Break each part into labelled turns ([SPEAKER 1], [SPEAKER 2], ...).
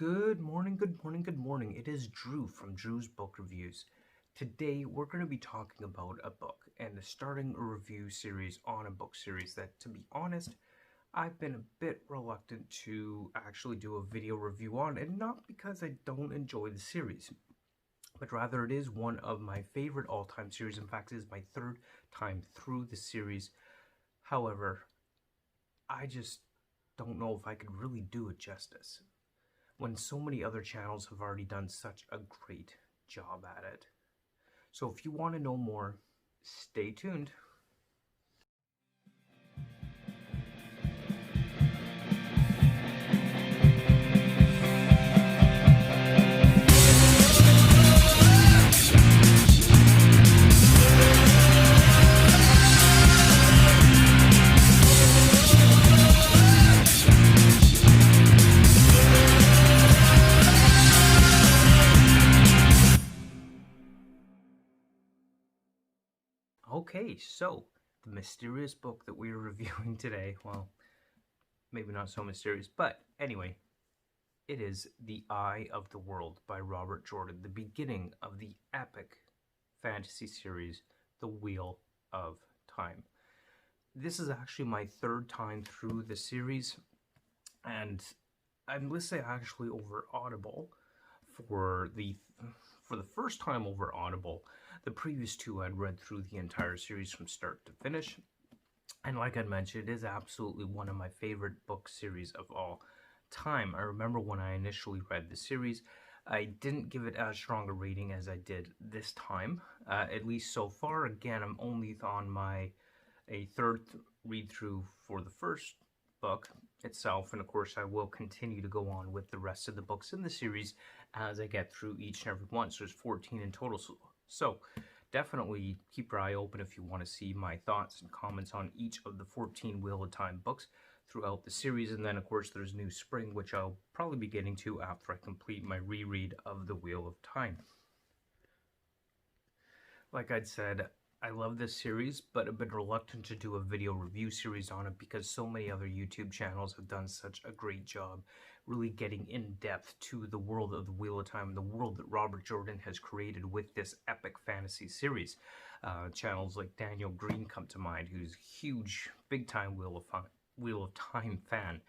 [SPEAKER 1] Good morning, good morning, good morning. It is Drew from Drew's Book Reviews. Today we're going to be talking about a book and starting a review series on a book series that, to be honest, I've been a bit reluctant to actually do a video review on, and not because I don't enjoy the series, but rather it is one of my favorite all-time series. In fact, it is my third time through the series. However, I just don't know if I could really do it justice when so many other channels have already done such a great job at it. So if you want to know more, stay tuned. Okay, so the mysterious book that we are reviewing today, well, maybe not so mysterious, but anyway, it is The Eye of the World by Robert Jordan, the beginning of the epic fantasy series, The Wheel of Time. This is actually my third time through the series, and I'm listening actually over Audible for the first time over Audible. The previous two I'd read through the entire series from start to finish, and like I mentioned, it is absolutely one of my favorite book series of all time. I remember when I initially read the series, I didn't give it as strong a rating as I did this time, at least so far. Again, I'm only on a third read-through for the first book itself, and of course I will continue to go on with the rest of the books in the series as I get through each and every one. So there's 14 in total. So definitely keep your eye open if you want to see my thoughts and comments on each of the 14 Wheel of Time books throughout the series. And then of course there's New Spring, which I'll probably be getting to after I complete my reread of the Wheel of Time. Like I'd said, I love this series, but I've been reluctant to do a video review series on it because so many other YouTube channels have done such a great job really getting in depth to the world of the Wheel of Time, the world that Robert Jordan has created with this epic fantasy series. Channels like Daniel Green come to mind, who's a huge, big-time Wheel of Time fan.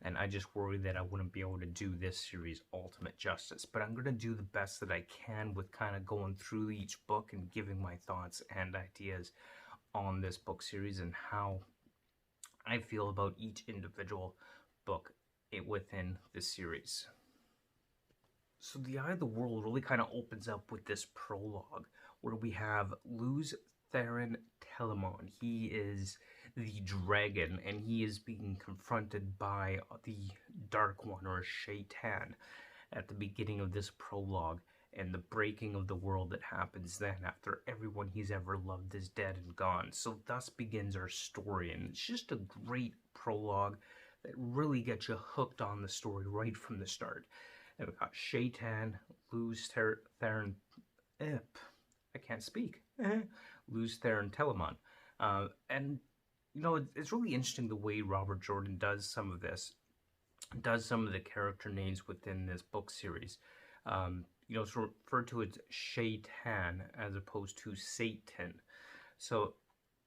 [SPEAKER 1] And I just worry that I wouldn't be able to do this series ultimate justice. But I'm going to do the best that I can with kind of going through each book and giving my thoughts and ideas on this book series and how I feel about each individual book within the series. So The Eye of the World really kind of opens up with this prologue where we have Luz Theron Telamon. He is the dragon, and he is being confronted by the Dark One, or Shaitan, at the beginning of this prologue, and the breaking of the world that happens then after everyone he's ever loved is dead and gone. So thus begins our story, and it's just a great prologue that really gets you hooked on the story right from the start. And we've got Shaitan, Luz Theron, I can't speak, Luz Theron Telamon, and you know, it's really interesting the way Robert Jordan does some of this, does some of the character names within this book series. You know, it's referred to as Shaitan as opposed to Satan. So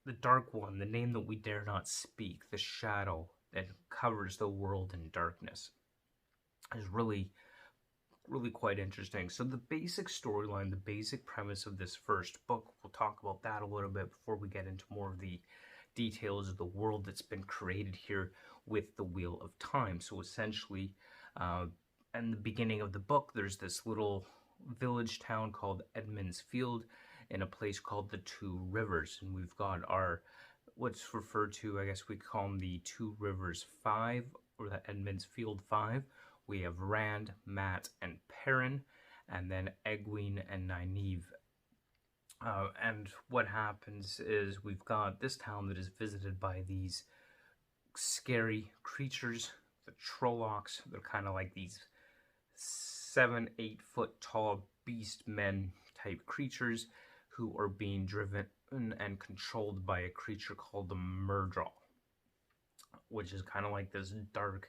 [SPEAKER 1] the Dark One, the name that we dare not speak, the shadow that covers the world in darkness, is really quite interesting. So the basic storyline, the basic premise of this first book, we'll talk about that a little bit before we get into more of the details of the world that's been created here with the Wheel of Time. So essentially, in the beginning of the book, there's this little village town called Edmund's Field in a place called the Two Rivers, and we've got our what's referred to, I guess we call them the Two Rivers Five, or the Edmund's Field Five. We have Rand, Matt, and Perrin, and then Egwene and Nynaeve. And what happens is we've got this town that is visited by these scary creatures, the Trollocs. They're kind of like these 7-8 foot tall beast men type creatures who are being driven and controlled by a creature called the Murdral, which is kind of like this dark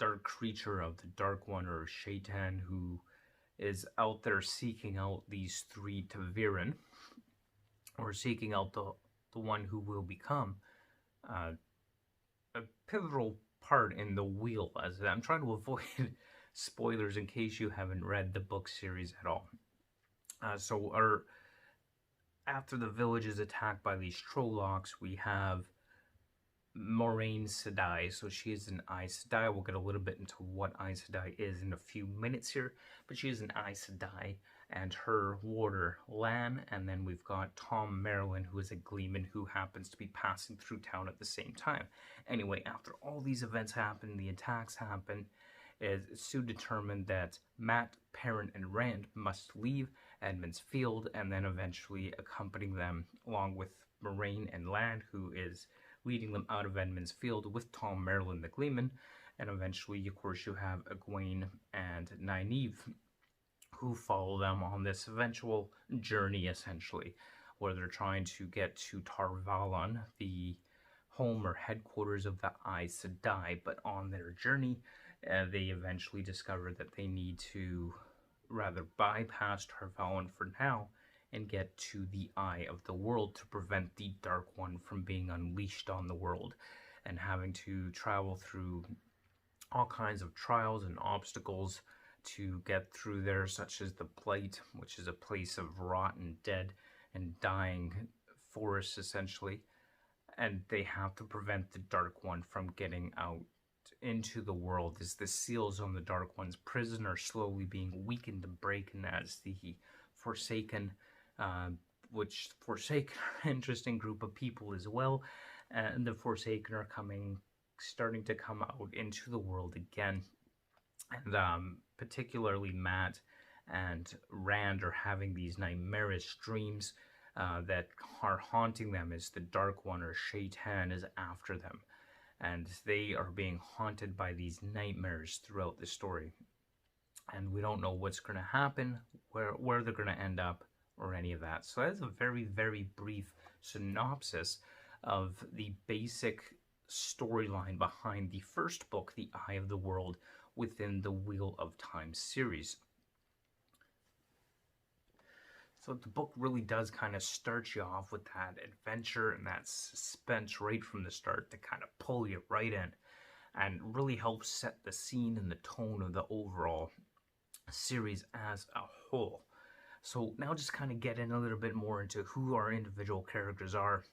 [SPEAKER 1] dark creature of the Dark One, or Shaitan, who is out there seeking out these three Taviran, or seeking out the one who will become a pivotal part in the wheel. As I'm trying to avoid spoilers in case you haven't read the book series at all. After the village is attacked by these Trollocs, we have Moraine Sedai. So she is an Aes Sedai. We'll get a little bit into what Aes Sedai is in a few minutes here, but she is an Aes Sedai, and her warder Lan, and then we've got Tom Merlin, who is a Gleeman who happens to be passing through town at the same time. Anyway, after all these events happen, the attacks happen, it's soon determined that Mat, Perrin, and Rand must leave Edmund's Field, and then eventually accompanying them, along with Moraine and Lan, who is leading them out of Edmund's Field with Tom Merlin the Gleeman, and eventually, of course, you have Egwene and Nynaeve, who follow them on this eventual journey, essentially, where they're trying to get to Tar Valon, the home or headquarters of the Aes Sedai. But on their journey, they eventually discover that they need to rather bypass Tar Valon for now and get to the Eye of the World to prevent the Dark One from being unleashed on the world, and having to travel through all kinds of trials and obstacles to get through there, such as the Blight, which is a place of rotten, dead, and dying forests, essentially. And they have to prevent the Dark One from getting out into the world, as the seals on the Dark One's prison are slowly being weakened and broken, as the Forsaken, which Forsaken are an interesting group of people as well, and the Forsaken are starting to come out into the world again. And particularly Mat and Rand are having these nightmarish dreams that are haunting them, as the Dark One, or Shaitan, is after them. And they are being haunted by these nightmares throughout the story. And we don't know what's going to happen, where they're going to end up, or any of that. So that's a very, very brief synopsis of the basic storyline behind the first book, The Eye of the World, within the Wheel of Time series. So the book really does kind of start you off with that adventure and that suspense right from the start to kind of pull you right in, and really helps set the scene and the tone of the overall series as a whole. So now just kind of get in a little bit more into who our individual characters are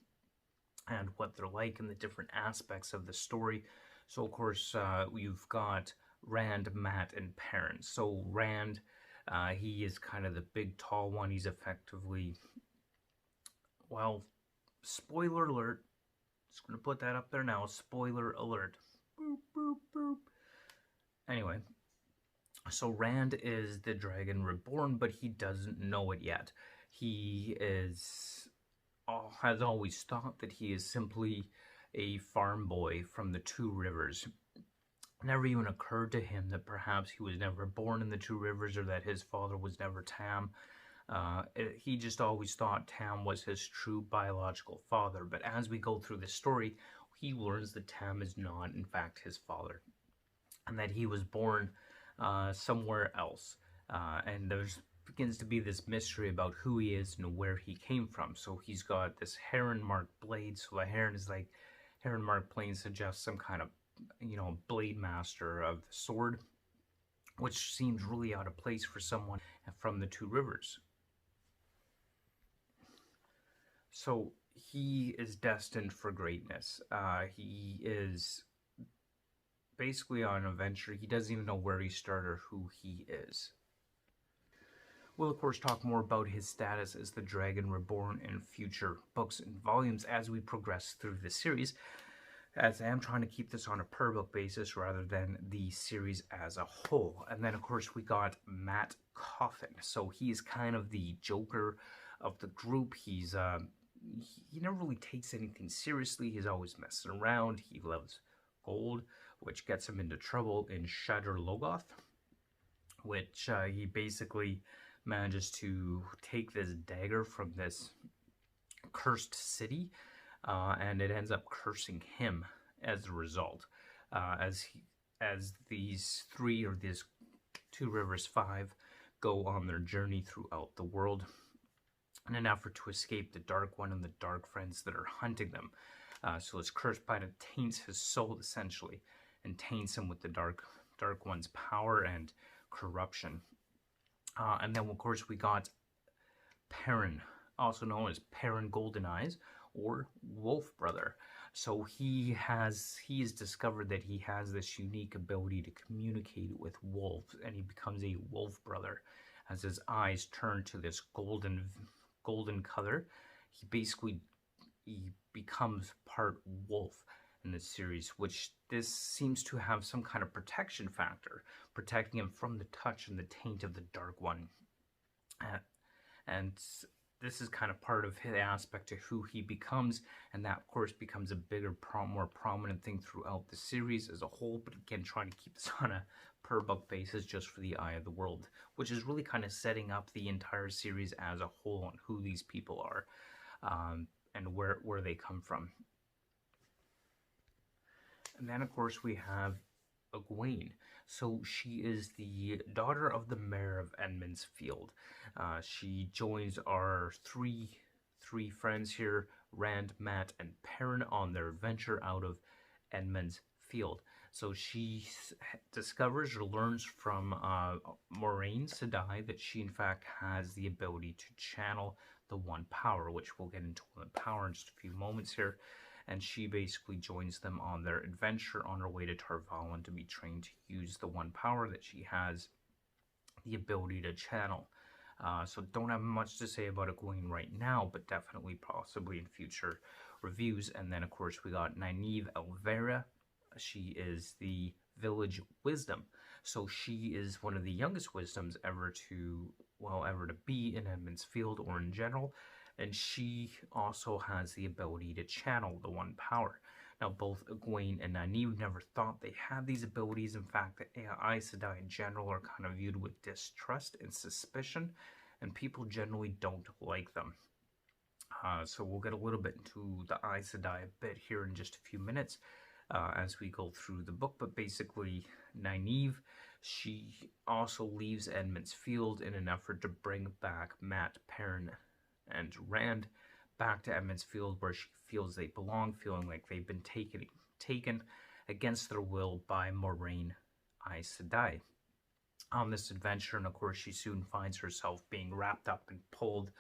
[SPEAKER 1] and what they're like and the different aspects of the story. So of course you've got Rand, Mat, and Perrin. So Rand, he is kind of the big tall one. He's effectively, well, spoiler alert, just going to put that up there now, spoiler alert. Boop, boop, boop. Anyway, so Rand is the Dragon Reborn, but he doesn't know it yet. He has always thought that he is simply a farm boy from the Two Rivers. Never even occurred to him that perhaps he was never born in the Two Rivers, or that his father was never Tam. He just always thought Tam was his true biological father. But as we go through the story, he learns that Tam is not, in fact, his father, and that he was born somewhere else. And there begins to be this mystery about who he is and where he came from. So he's got this heron-marked blade. So the heron is like, heron-marked blade suggests some kind of, blade master of the sword, which seems really out of place for someone from the Two Rivers. So he is destined for greatness. He is basically on an adventure. He doesn't even know where he started or who he is. We'll, of course, talk more about his status as the Dragon Reborn in future books and volumes as we progress through the series, as I am trying to keep this on a per book basis rather than the series as a whole. And then, of course, we got Mat Coffin. So he is kind of the Joker of the group. He never really takes anything seriously. He's always messing around. He loves gold, which gets him into trouble in Shadar Logoth, which he basically manages to take this dagger from this cursed city, and it ends up cursing him as a result, as as these three, or these Two Rivers Five, go on their journey throughout the world in an effort to escape the Dark One and the Dark Friends that are hunting them. So this cursed planet taints his soul, essentially, and taints him with the Dark One's power and corruption. And then, of course, we got Perrin, also known as Perrin Golden Eyes, or Wolf Brother. So he has discovered that he has this unique ability to communicate with wolves, and he becomes a wolf brother. As his eyes turn to this golden color, he becomes part wolf in this series, which this seems to have some kind of protection factor, protecting him from the touch and the taint of the Dark One. And this is kind of part of his aspect to who he becomes, and that, of course, becomes a bigger, more prominent thing throughout the series as a whole, but again, trying to keep this on a per-book basis just for the Eye of the World, which is really kind of setting up the entire series as a whole on who these people are, and where they come from. And then, of course, we have Egwene. So she is the daughter of the mayor of Edmund's Field. She joins our three friends here, Rand, Matt, and Perrin, on their adventure out of Edmund's Field. So she discovers or learns from Moiraine Sedai that she, in fact, has the ability to channel the One Power, which we'll get into One Power in just a few moments here. And she basically joins them on their adventure on her way to Tar Valon to be trained to use the One Power that she has the ability to channel. So don't have much to say about Egwene right now, but definitely possibly in future reviews. And then, of course, we got Nynaeve Elvera. She is the village wisdom. So she is one of the youngest wisdoms ever to be in Edmund's Field or in general. And she also has the ability to channel the One Power. Now, both Egwene and Nynaeve never thought they had these abilities. In fact, the Aes Sedai in general are kind of viewed with distrust and suspicion, and people generally don't like them. So we'll get a little bit into the Aes Sedai a bit here in just a few minutes as we go through the book. But basically, Nynaeve, she also leaves Edmund's Field in an effort to bring back Matt, Perrin, and Rand back to Edmund's Field, where she feels they belong, feeling like they've been taken against their will by Moiraine Aes Sedai on this adventure. And of course, she soon finds herself being wrapped up and pulled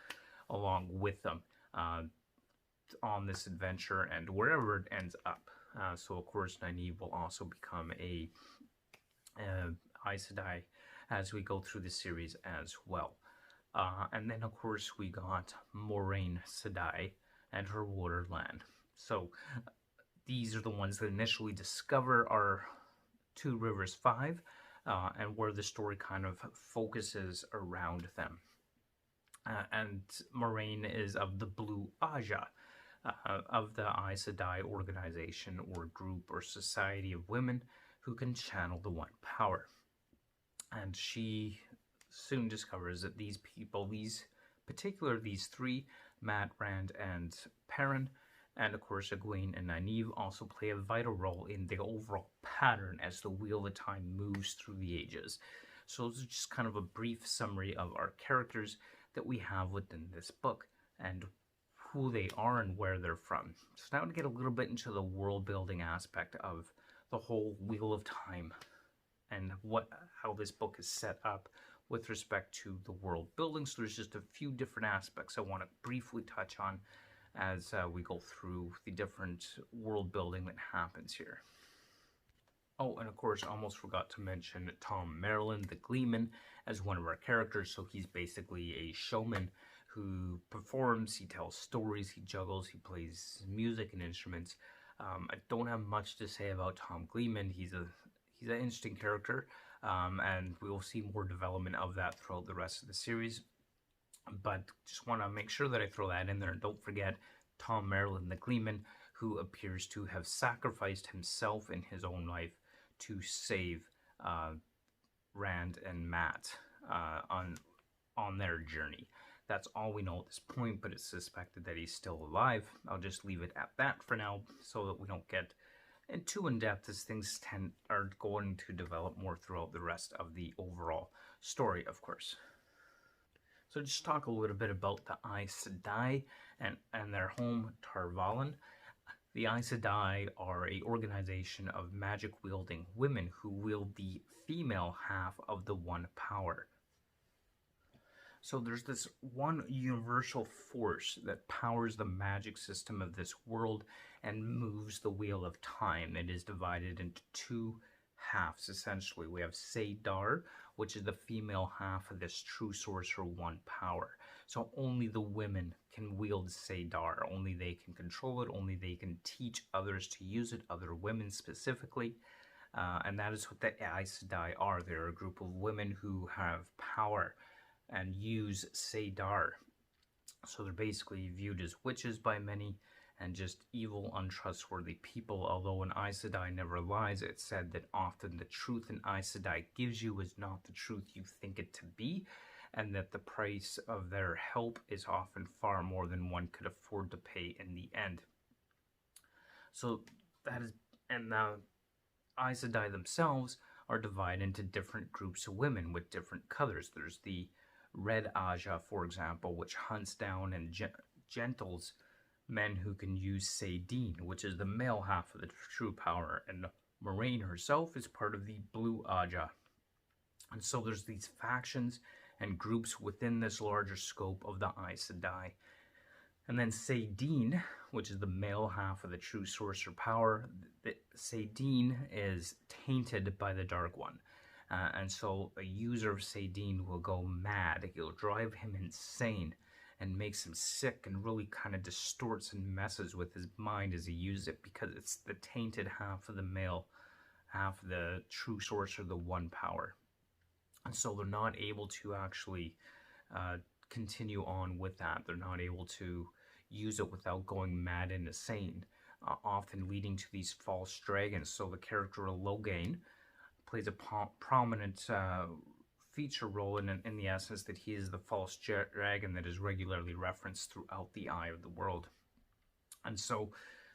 [SPEAKER 1] along with them on this adventure and wherever it ends up. So of course, Nynaeve will also become a Aes Sedai as we go through the series as well. And then, of course, we got Moiraine Sedai and her Waterland. So these are the ones that initially discover our Two Rivers Five, and where the story kind of focuses around them. And Moiraine is of the Blue Aja, of the Aes Sedai organization or group or society of women who can channel the One Power. And she soon discovers that these people, these three, Matt, Rand, and Perrin, and of course Egwene and Nynaeve, also play a vital role in the overall pattern as the Wheel of Time moves through the ages. So this is just kind of a brief summary of our characters that we have within this book and who they are and where they're from. So now to get a little bit into the world building aspect of the whole Wheel of Time and how this book is set up with respect to the world building. So there's just a few different aspects I want to briefly touch on as we go through the different world building that happens here. Oh, and of course, I almost forgot to mention Tom Merlin, the Gleeman, as one of our characters. So he's basically a showman who performs, he tells stories, he juggles, he plays music and instruments. I don't have much to say about Tom Gleeman. He's an interesting character. And we will see more development of that throughout the rest of the series. But just want to make sure that I throw that in there. And don't forget Tom Merlin, the Gleeman, who appears to have sacrificed himself in his own life to save Rand and Matt on their journey. That's all we know at this point, but it's suspected that he's still alive. I'll just leave it at that for now so that we don't get and too in depth as things are going to develop more throughout the rest of the overall story, of course. So just talk a little bit about the Aes Sedai and their home, Tarvalon. The Aes Sedai are an organization of magic-wielding women who wield the female half of the One Power. So there's this one universal force that powers the magic system of this world and moves the wheel of time. It is divided into two halves, essentially. We have Saydar, which is the female half of this true sorcerer One Power. So only the women can wield Saydar. Only they can control it. Only they can teach others to use it, other women specifically. And that is what the Aes Sedai are. They're a group of women who have power and use Saydar. So they're basically viewed as witches by many and just evil, untrustworthy people. Although in Aes Sedai never lies, it's said that often the truth an Aes Sedai gives you is not the truth you think it to be, and that the price of their help is often far more than one could afford to pay in the end. So that is, and the Aes Sedai themselves are divided into different groups of women with different colors. There's the Red Aja, for example, which hunts down and gentles men who can use Saidin, which is the male half of the true power, and Moraine herself is part of the Blue Aja. And so there's these factions and groups within this larger scope of the Aes Sedai. And then Saidin, which is the male half of the true sorcerer power, Saidin is tainted by the Dark One. And so a user of Saidin will go mad. It'll drive him insane and makes him sick and really kind of distorts and messes with his mind as he uses it, because it's the tainted half of the male, half of the true sorcerer, the One Power. And so they're not able to actually continue on with that. They're not able to use it without going mad and insane, often leading to these false dragons. So the character of Logain plays a prominent feature role in the essence that he is the false dragon that is regularly referenced throughout the Eye of the World. And so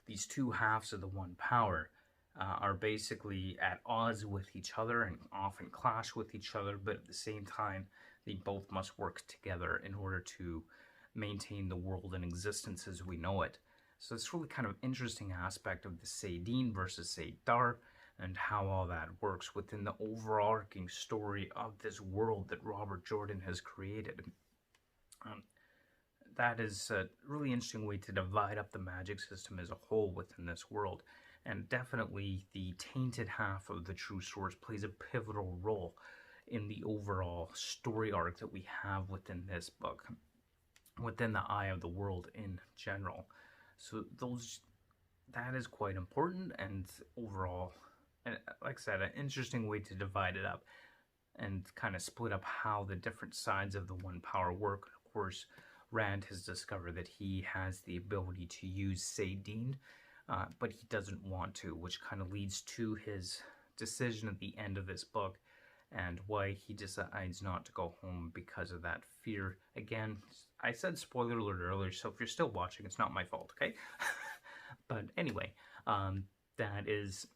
[SPEAKER 1] these two halves of the One Power are basically at odds with each other and often clash with each other, but at the same time they both must work together in order to maintain the world in existence as we know it. So it's really kind of interesting aspect of the Saidin versus Saydar, and how all that works within the overarching story of this world that Robert Jordan has created. That is a really interesting way to divide up the magic system as a whole within this world. And definitely the tainted half of the true source plays a pivotal role in the overall story arc that we have within this book, within the Eye of the World in general. So that is quite important, and overall, and like I said, an interesting way to divide it up and kind of split up how the different sides of the One Power work. Of course, Rand has discovered that he has the ability to use Saidin, but he doesn't want to, which kind of leads to his decision at the end of this book and why he decides not to go home because of that fear. Again, I said spoiler alert earlier, so if you're still watching, it's not my fault, okay? But anyway, that is...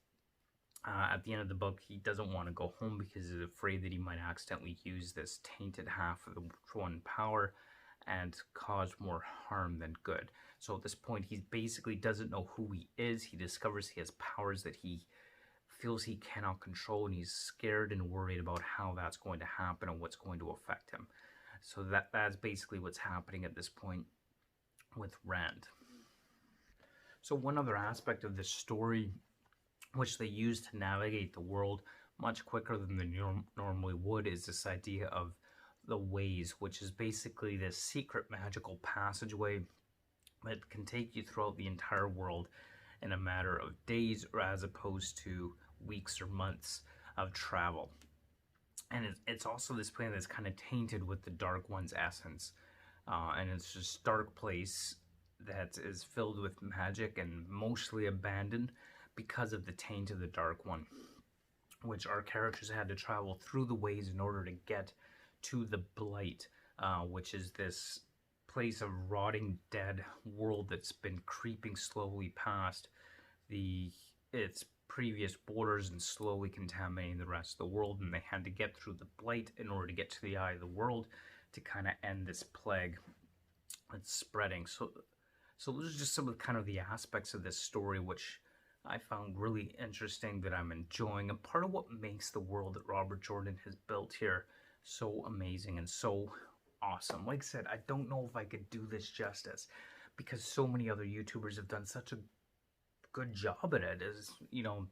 [SPEAKER 1] at the end of the book, he doesn't want to go home because he's afraid that he might accidentally use this tainted half of the One Power and cause more harm than good. So at this point, he basically doesn't know who he is. He discovers he has powers that he feels he cannot control, and he's scared and worried about how that's going to happen and what's going to affect him. So that's basically what's happening at this point with Rand. So one other aspect of this story, which they use to navigate the world much quicker than they normally would, is this idea of the ways, which is basically this secret magical passageway that can take you throughout the entire world in a matter of days, or as opposed to weeks or months of travel. And it's also this place that's kind of tainted with the Dark One's essence, and it's just dark place that is filled with magic and mostly abandoned because of the taint of the Dark One, which our characters had to travel through the ways in order to get to the Blight, which is this place of rotting dead world that's been creeping slowly past the its previous borders and slowly contaminating the rest of the world, and they had to get through the blight in order to get to the eye of the world to kind of end this plague that's spreading. So those are just some of kind of the aspects of this story which I found really interesting, that I'm enjoying, and part of what makes the world that Robert Jordan has built here so amazing and so awesome. Like I said, I don't know if I could do this justice, because so many other YouTubers have done such a good job at it, as you know,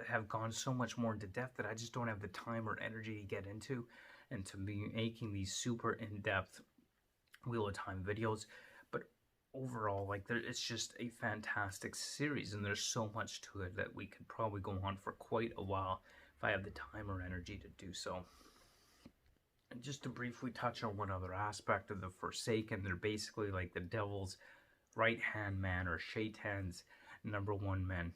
[SPEAKER 1] have gone so much more into depth, that I just don't have the time or energy to get into, and to be making these super in-depth Wheel of Time videos. But overall, like, it's just a fantastic series, and there's so much to it that we could probably go on for quite a while if I have the time or energy to do so. And just to briefly touch on one other aspect of the Forsaken, they're basically like the devil's right-hand man, or Shaitan's #1 men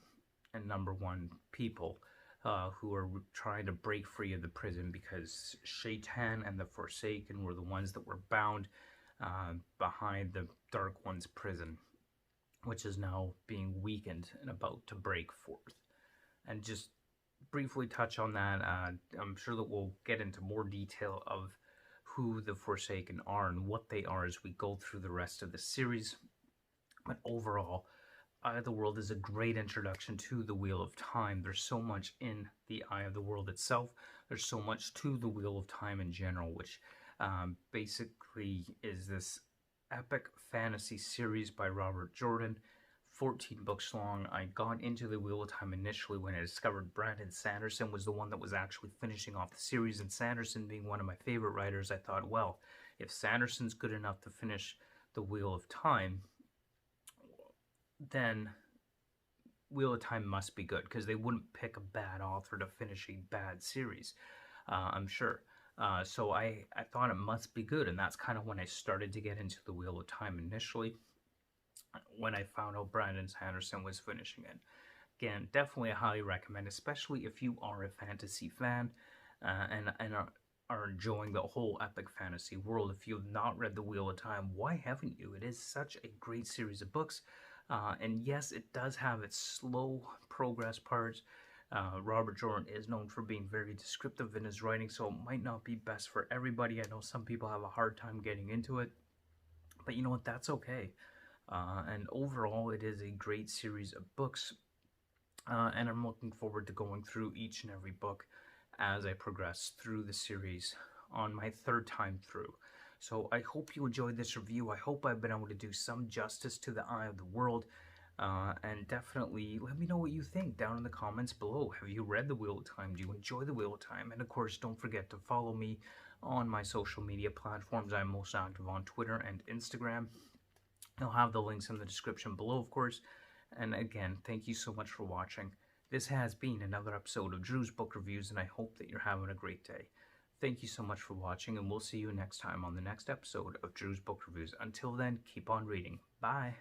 [SPEAKER 1] and #1 people who are trying to break free of the prison, because Shaitan and the Forsaken were the ones that were bound behind the Dark One's prison, which is now being weakened and about to break forth. And just briefly touch on that, I'm sure that we'll get into more detail of who the Forsaken are and what they are as we go through the rest of the series. But overall, Eye of the World is a great introduction to the Wheel of Time. There's so much in the Eye of the World itself. There's so much to the Wheel of Time in general, which basically is this epic fantasy series by Robert Jordan, 14 books long. I got into the Wheel of Time initially when I discovered Brandon Sanderson was the one that was actually finishing off the series, and Sanderson being one of my favorite writers, I thought, well, if Sanderson's good enough to finish the Wheel of Time, then Wheel of Time must be good, because they wouldn't pick a bad author to finish a bad series, I'm sure. So I thought it must be good, and that's kind of when I started to get into the Wheel of Time initially, when I found out Brandon Sanderson was finishing it. Again, definitely I highly recommend, especially if you are a fantasy fan and are enjoying the whole epic fantasy world. If you've not read the Wheel of Time, why haven't you? It is such a great series of books. And yes, it does have its slow progress parts. Robert Jordan is known for being very descriptive in his writing, so it might not be best for everybody. I know some people have a hard time getting into it, but you know what, that's okay. And overall, it is a great series of books, and I'm looking forward to going through each and every book as I progress through the series on my 3rd time through. So I hope you enjoyed this review. I hope I've been able to do some justice to the Eye of the World. And definitely let me know what you think down in the comments below. Have you read the Wheel of Time? Do you enjoy the Wheel of Time? And of course, don't forget to follow me on my social media platforms. I'm most active on Twitter and Instagram. I'll have the links in the description below, of course. And again, thank you so much for watching. This has been another episode of Drew's Book Reviews, and I hope that you're having a great day. Thank you so much for watching, and we'll see you next time on the next episode of Drew's Book Reviews. Until then, keep on reading. Bye!